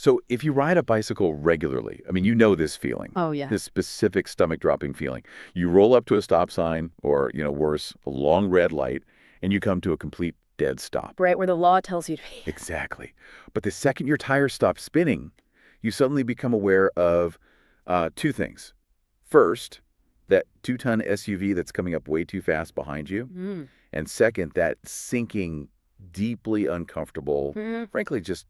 So if you ride a bicycle regularly, I mean, you know this feeling, Oh, yeah. this specific stomach-dropping feeling. You roll up to a stop sign or, worse, a long red light, and you come to a complete dead stop. Right where the law tells you to be. Exactly. But the second your tires stop spinning, you suddenly become aware of two things. First, that 2-ton SUV that's coming up way too fast behind you. Mm. And second, that sinking, deeply uncomfortable, Mm. frankly, just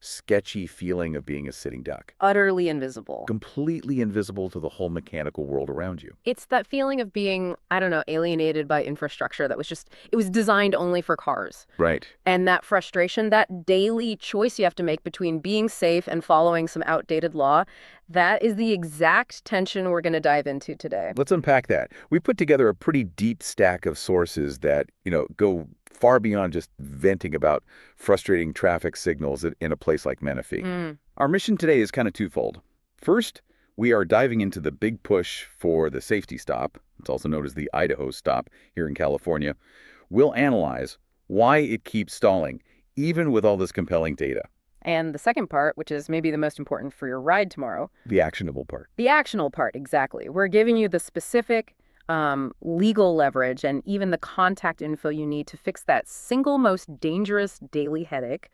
sketchy feeling of being a sitting duck. Utterly invisible. Completely invisible to the whole mechanical world around you. It's that feeling of being, I don't know, alienated by infrastructure that was just, it was designed only for cars. Right. And that frustration, that daily choice you have to make between being safe and following some outdated law, that is the exact tension we're going to dive into today. Let's unpack that. We put together a pretty deep stack of sources that, go far beyond just venting about frustrating traffic signals in a place like Menifee. Our mission today is kind of twofold. First, we are diving into the big push for the safety stop. It's also known as the Idaho stop here in California. We'll analyze why it keeps stalling, even with all this compelling data. And the second part, which is maybe the most important for your ride tomorrow. The actionable part. The actionable part, exactly. We're giving you the specific legal leverage and even the contact info you need to fix that single most dangerous daily headache,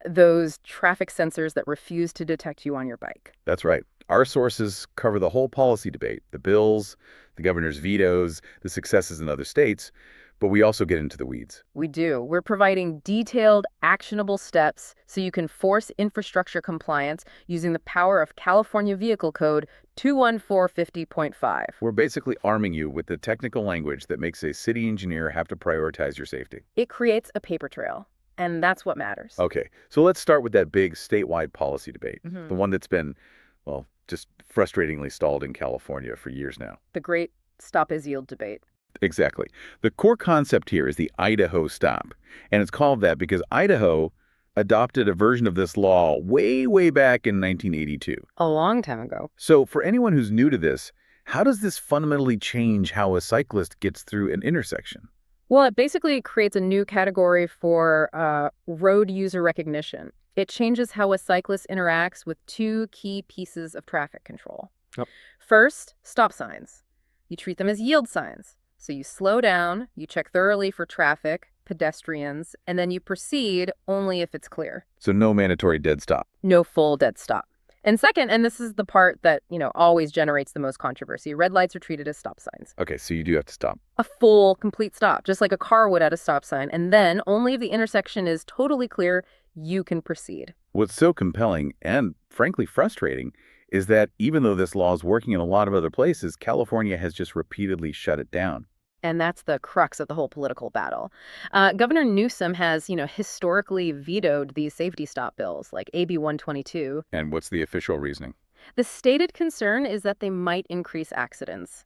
those traffic sensors that refuse to detect you on your bike. That's right. Our sources cover the whole policy debate, the bills, the governor's vetoes, the successes in other states, but we also get into the weeds. We do. We're providing detailed, actionable steps so you can force infrastructure compliance using the power of California Vehicle Code 21450.5. We're basically arming you with the technical language that makes a city engineer have to prioritize your safety. It creates a paper trail, and that's what matters. Okay, so let's start with that big statewide policy debate, the one that's been, well, just frustratingly stalled in California for years now. The great stop as yield debate. Exactly. The core concept here is the Idaho stop, and it's called that because Idaho adopted a version of this law way, way back in 1982. A long time ago. So for anyone who's new to this, how does this fundamentally change how a cyclist gets through an intersection? Well, it basically creates a new category for road user recognition. It changes how a cyclist interacts with two key pieces of traffic control. Yep. First, stop signs. You treat them as yield signs. So you slow down, you check thoroughly for traffic, pedestrians, and then you proceed only if it's clear. So no mandatory dead stop. No full dead stop. And second, and this is the part that, always generates the most controversy, red lights are treated as stop signs. Okay, so you do have to stop. A full, complete stop, just like a car would at a stop sign. And then only if the intersection is totally clear, you can proceed. What's so compelling and frankly frustrating is that even though this law is working in a lot of other places, California has just repeatedly shut it down. And that's the crux of the whole political battle. Governor Newsom has, historically vetoed these safety stop bills, like AB 122. And what's the official reasoning? The stated concern is that they might increase accidents.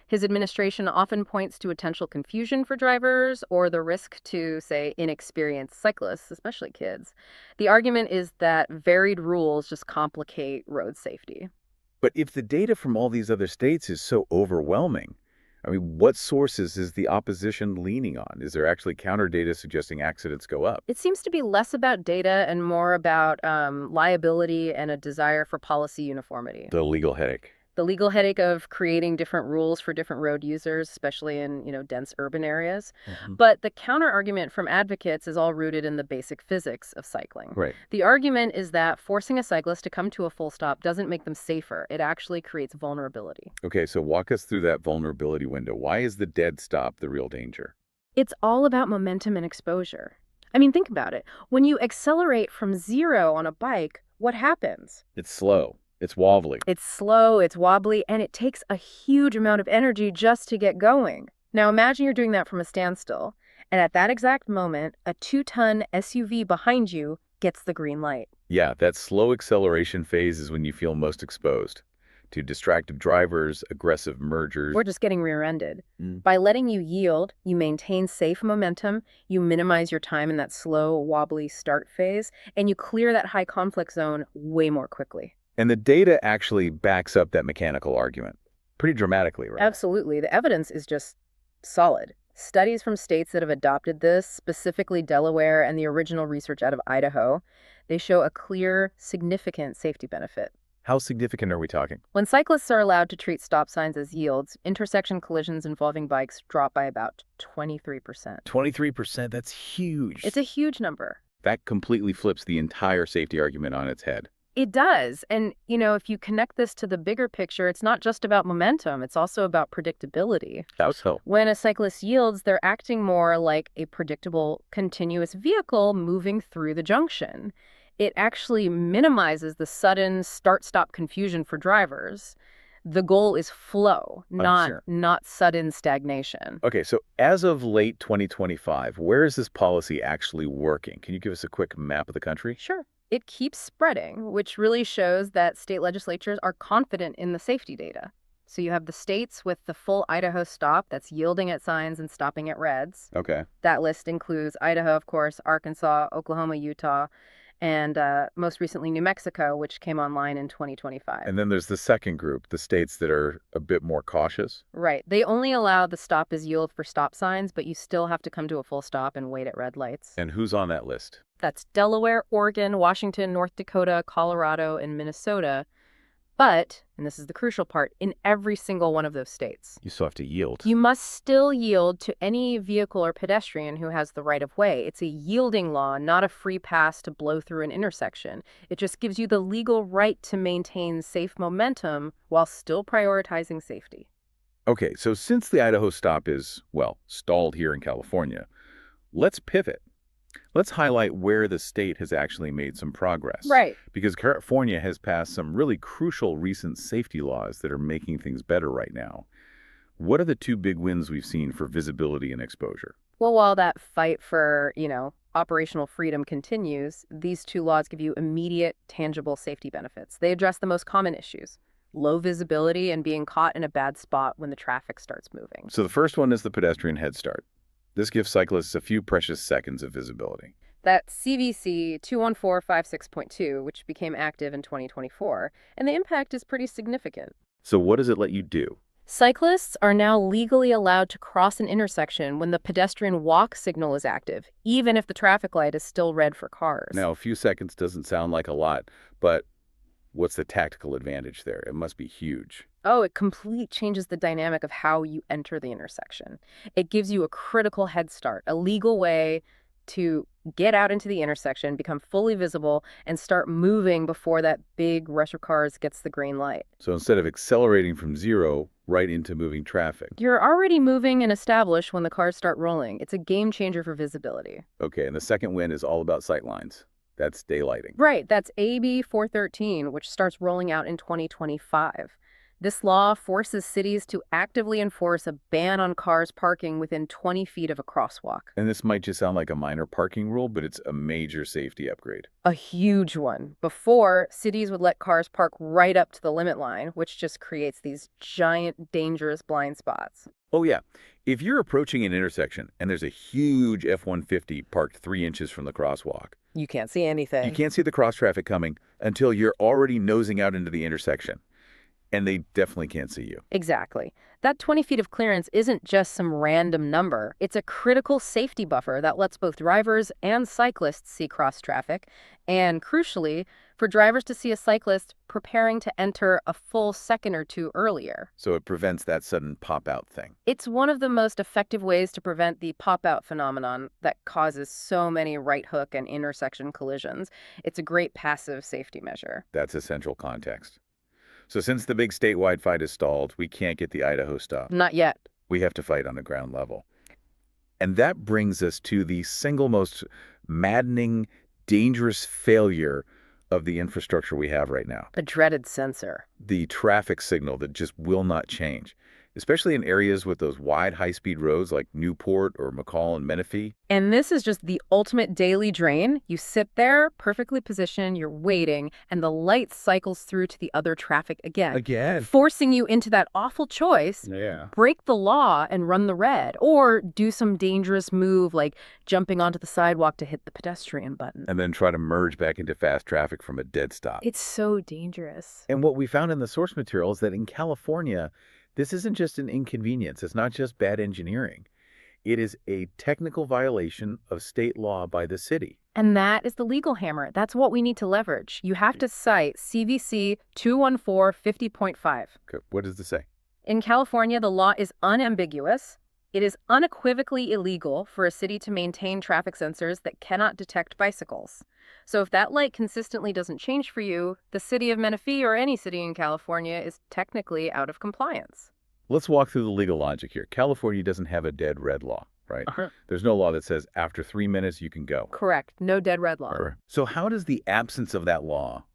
His administration often points to potential confusion for drivers or the risk to, say, inexperienced cyclists, especially kids. The argument is that varied rules just complicate road safety. But if the data from all these other states is so overwhelming, I mean, what sources is the opposition leaning on? Is there actually counter data suggesting accidents go up? It seems to be less about data and more about liability and a desire for policy uniformity. The legal headache. The legal headache of creating different rules for different road users, especially in, dense urban areas. But the counter argument from advocates is all rooted in the basic physics of cycling. Right. The argument is that forcing a cyclist to come to a full stop doesn't make them safer. It actually creates vulnerability. Okay, so walk us through that vulnerability window. Why is the dead stop the real danger? It's all about momentum and exposure. I mean, think about it. When you accelerate from 0 on a bike, what happens? It's slow. It's wobbly. It's slow, it's wobbly, and it takes a huge amount of energy just to get going. Now imagine you're doing that from a standstill, and at that exact moment, a 2-ton SUV behind you gets the green light. Yeah, that slow acceleration phase is when you feel most exposed to distracted drivers, aggressive mergers. Or just getting rear-ended. By letting you yield, you maintain safe momentum, you minimize your time in that slow, wobbly start phase, and you clear that high conflict zone way more quickly. And the data actually backs up that mechanical argument pretty dramatically, right? Absolutely. The evidence is just solid. Studies from states that have adopted this, specifically Delaware and the original research out of Idaho, They show a clear, significant safety benefit. How significant are we talking? When cyclists are allowed to treat stop signs as yields, intersection collisions involving bikes drop by about 23%. 23%, that's huge. It's a huge number. That completely flips the entire safety argument on its head. It does. And, if you connect this to the bigger picture, it's not just about momentum, it's also about predictability. How so? When a cyclist yields, they're acting more like a predictable, continuous vehicle moving through the junction. It actually minimizes the sudden start-stop confusion for drivers. The goal is flow, not sudden stagnation. Okay, so as of late 2025, where is this policy actually working? Can you give us a quick map of the country? Sure. It keeps spreading, which really shows that state legislatures are confident in the safety data. So you have the states with the full Idaho stop that's yielding at signs and stopping at reds. Okay. That list includes Idaho, of course, Arkansas, Oklahoma, Utah, and most recently New Mexico, which came online in 2025. And then there's the second group, the states that are a bit more cautious. Right. They only allow the stop as yield for stop signs, but you still have to come to a full stop and wait at red lights. And who's on that list? That's Delaware, Oregon, Washington, North Dakota, Colorado, and Minnesota. But, and this is the crucial part, in every single one of those states, You still have to yield. you must still yield to any vehicle or pedestrian who has the right of way. It's a yielding law, not a free pass to blow through an intersection. It just gives you the legal right to maintain safe momentum while still prioritizing safety. Okay, so since the Idaho stop is, well, stalled here in California, let's pivot. Let's highlight where the state has actually made some progress. Right. Because California has passed some really crucial recent safety laws that are making things better right now. What are the two big wins we've seen for visibility and exposure? Well, while that fight for, operational freedom continues, these two laws give you immediate, tangible safety benefits. They address the most common issues: low visibility and being caught in a bad spot when the traffic starts moving. So the first one is the pedestrian head start. This gives cyclists a few precious seconds of visibility. That's CVC 21456.2, which became active in 2024, and the impact is pretty significant. So what does it let you do? Cyclists are now legally allowed to cross an intersection when the pedestrian walk signal is active, even if the traffic light is still red for cars. Now, a few seconds doesn't sound like a lot, but what's the tactical advantage there? It must be huge. Oh, it completely changes the dynamic of how you enter the intersection. It gives you a critical head start, a legal way to get out into the intersection, become fully visible, and start moving before that big rush of cars gets the green light. So instead of accelerating from zero right into moving traffic. You're already moving and established when the cars start rolling. It's a game changer for visibility. Okay, and the second win is all about sightlines. That's daylighting. Right, that's AB 413, which starts rolling out in 2025. This law forces cities to actively enforce a ban on cars parking within 20 feet of a crosswalk. And this might just sound like a minor parking rule, but it's a major safety upgrade. A huge one. Before, cities would let cars park right up to the limit line, which just creates these giant, dangerous blind spots. Oh yeah, if you're approaching an intersection and there's a huge F-150 parked 3 inches from the crosswalk, You can't see anything. you can't see the cross traffic coming until you're already nosing out into the intersection. And they definitely can't see you. Exactly. That 20 feet of clearance isn't just some random number. It's a critical safety buffer that lets both drivers and cyclists see cross traffic, and crucially, for drivers to see a cyclist preparing to enter a full second or two earlier. So it prevents that sudden pop-out thing. It's one of the most effective ways to prevent the pop-out phenomenon that causes so many right hook and intersection collisions. It's a great passive safety measure. That's essential context. So since the big statewide fight is stalled, we can't get the Idaho stop. Not yet. We have to fight on the ground level. And that brings us to the single most maddening, dangerous failure of the infrastructure we have right now. The dreaded sensor. The traffic signal that just will not change, especially in areas with those wide high-speed roads like Newport or McCall and Menifee. And this is just the ultimate daily drain. You sit there, perfectly positioned, you're waiting, and the light cycles through to the other traffic again. Forcing you into that awful choice. Yeah. Break the law and run the red, or do some dangerous move like jumping onto the sidewalk to hit the pedestrian button. And then try to merge back into fast traffic from a dead stop. It's so dangerous. And what we found in the source material is that in California, this isn't just an inconvenience. It's not just bad engineering. It is a technical violation of state law by the city. And that is the legal hammer. That's what we need to leverage. You have to cite CVC 21450.5. Okay, what does this say? In California, the law is unambiguous. It is unequivocally illegal for a city to maintain traffic sensors that cannot detect bicycles. So if that light consistently doesn't change for you, the city of Menifee or any city in California is technically out of compliance. Let's walk through the legal logic here. California doesn't have a dead red law, right? There's no law that says after 3 minutes you can go. Correct. No dead red law. Right. So how does the absence of that law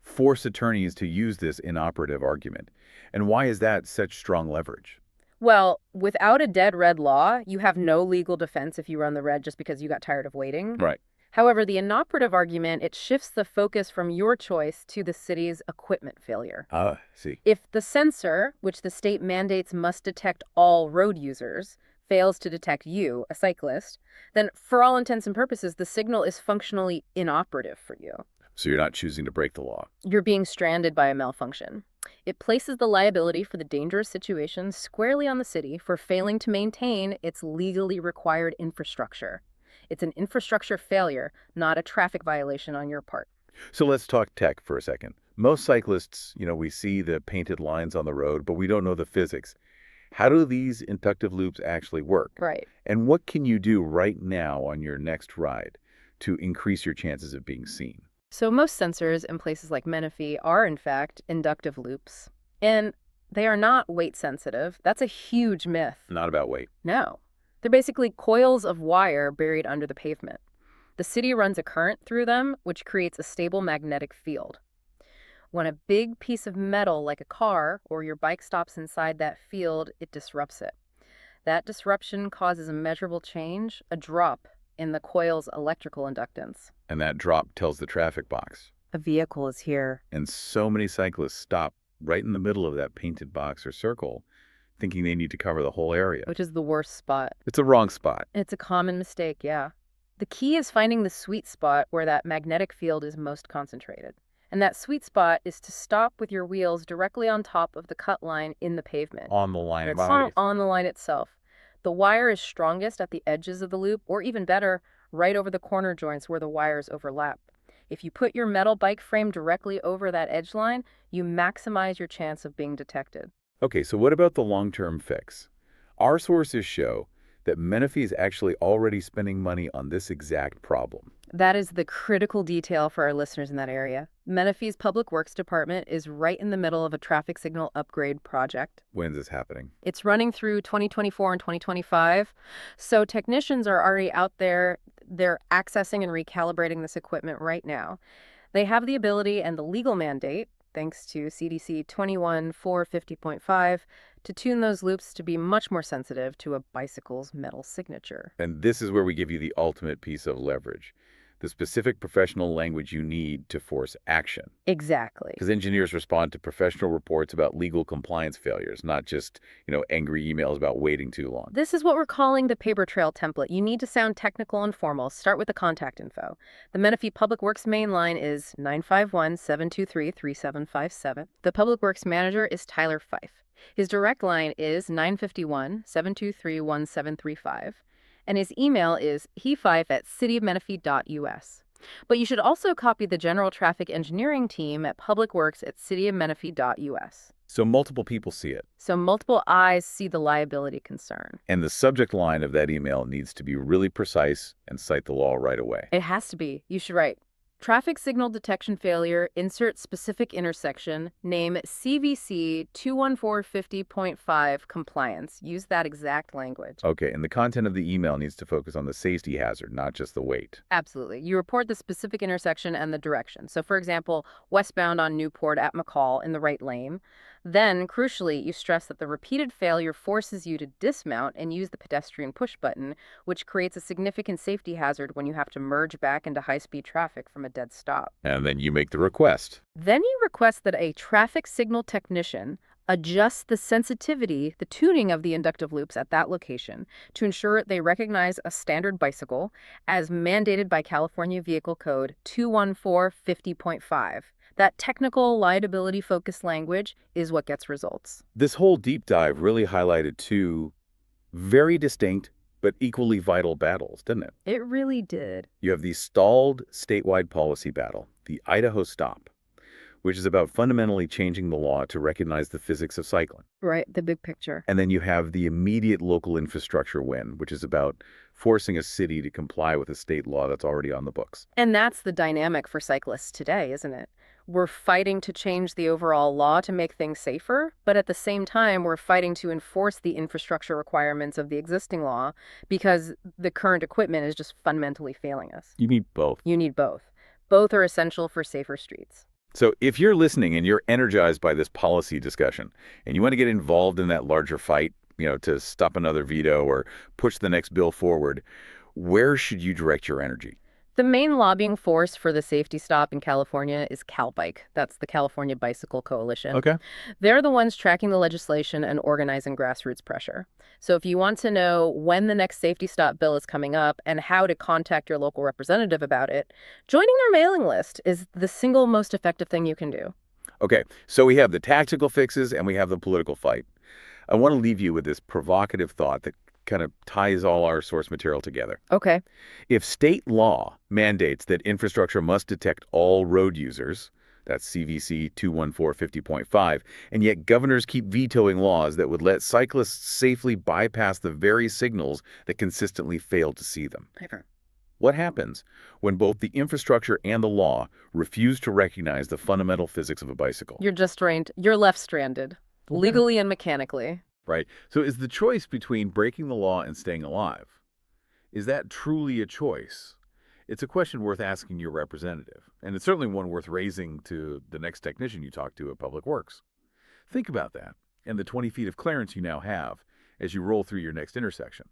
force attorneys to use this inoperative argument? And why is that such strong leverage? Well, without a dead red law, you have no legal defense if you run the red just because you got tired of waiting. Right. However, the inoperative argument, it shifts the focus from your choice to the city's equipment failure. See. If the sensor, which the state mandates must detect all road users, fails to detect you, a cyclist, then for all intents and purposes, the signal is functionally inoperative for you. So you're not choosing to break the law. You're being stranded by a malfunction. It places the liability for the dangerous situation squarely on the city for failing to maintain its legally required infrastructure. It's an infrastructure failure, not a traffic violation on your part. So let's talk tech for a second. Most cyclists, we see the painted lines on the road, but we don't know the physics. How do these inductive loops actually work? Right. And what can you do right now on your next ride to increase your chances of being seen? So most sensors in places like Menifee are, in fact, inductive loops. And they are not weight sensitive. That's a huge myth. Not about weight. No. They're basically coils of wire buried under the pavement. The city runs a current through them, which creates a stable magnetic field. When a big piece of metal, like a car or your bike, stops inside that field, it disrupts it. That disruption causes a measurable change, a drop in the coil's electrical inductance. And that drop tells the traffic box. A vehicle is here. And so many cyclists stop right in the middle of that painted box or circle, thinking they need to cover the whole area. Which is the worst spot. It's a wrong spot. It's a common mistake, yeah. The key is finding the sweet spot where that magnetic field is most concentrated. And that sweet spot is to stop with your wheels directly on top of the cut line in the pavement. On the line It's not on the line itself. The wire is strongest at the edges of the loop, or even better, right over the corner joints where the wires overlap. If you put your metal bike frame directly over that edge line, you maximize your chance of being detected. Okay, so what about the long-term fix? Our sources show that Menifee is actually already spending money on this exact problem. That is the critical detail for our listeners in that area. Menifee's Public Works Department is right in the middle of a traffic signal upgrade project. When's this happening? It's running through 2024 and 2025. So technicians are already out there. They're accessing and recalibrating this equipment right now. They have the ability and the legal mandate, thanks to CDC 21450.5, to tune those loops to be much more sensitive to a bicycle's metal signature. And this is where we give you the ultimate piece of leverage, the specific professional language you need to force action. Exactly. Because engineers respond to professional reports about legal compliance failures, not just, angry emails about waiting too long. This is what we're calling the paper trail template. You need to sound technical and formal. Start with the contact info. The Menifee Public Works main line is 951-723-3757. The Public Works manager is Tyler Fife. His direct line is 951-723-1735. And his email is hefife@cityofmenifee.us. But you should also copy the general traffic engineering team at publicworks@cityofmenifee.us. So multiple people see it. So multiple eyes see the liability concern. And the subject line of that email needs to be really precise and cite the law right away. It has to be. You should write, traffic signal detection failure, insert specific intersection, name CVC 21450.5 compliance. Use that exact language. Okay, and the content of the email needs to focus on the safety hazard, not just the weight. Absolutely. You report the specific intersection and the direction. So, for example, westbound on Newport at McCall in the right lane. Then, crucially, you stress that the repeated failure forces you to dismount and use the pedestrian push button, which creates a significant safety hazard when you have to merge back into high-speed traffic from a dead stop. And then you make the request. Then you request that a traffic signal technician adjust the sensitivity, the tuning of the inductive loops at that location to ensure they recognize a standard bicycle as mandated by California Vehicle Code 21450.5. That technical liability-focused language is what gets results. This whole deep dive really highlighted two very distinct but equally vital battles, didn't it? It really did. You have the stalled statewide policy battle, the Idaho Stop, which is about fundamentally changing the law to recognize the physics of cycling. Right, the big picture. And then you have the immediate local infrastructure win, which is about forcing a city to comply with a state law that's already on the books. And that's the dynamic for cyclists today, isn't it? We're fighting to change the overall law to make things safer, but at the same time, we're fighting to enforce the infrastructure requirements of the existing law because the current equipment is just fundamentally failing us. You need both. You need both. Both are essential for safer streets. So if you're listening and you're energized by this policy discussion and you want to get involved in that larger fight, to stop another veto or push the next bill forward, where should you direct your energy? The main lobbying force for the safety stop in California is CalBike. That's the California Bicycle Coalition. Okay. They're the ones tracking the legislation and organizing grassroots pressure. So if you want to know when the next safety stop bill is coming up and how to contact your local representative about it, joining their mailing list is the single most effective thing you can do. Okay, so we have the tactical fixes and we have the political fight. I want to leave you with this provocative thought that kind of ties all our source material together. Okay. If state law mandates that infrastructure must detect all road users, that's CVC 21450.5, and yet governors keep vetoing laws that would let cyclists safely bypass the very signals that consistently fail to see them. What happens when both the infrastructure and the law refuse to recognize the fundamental physics of a bicycle? You're left stranded, legally and mechanically. Right? So is the choice between breaking the law and staying alive, is that truly a choice? It's a question worth asking your representative, and it's certainly one worth raising to the next technician you talk to at Public Works. Think about that and the 20 feet of clearance you now have as you roll through your next intersection.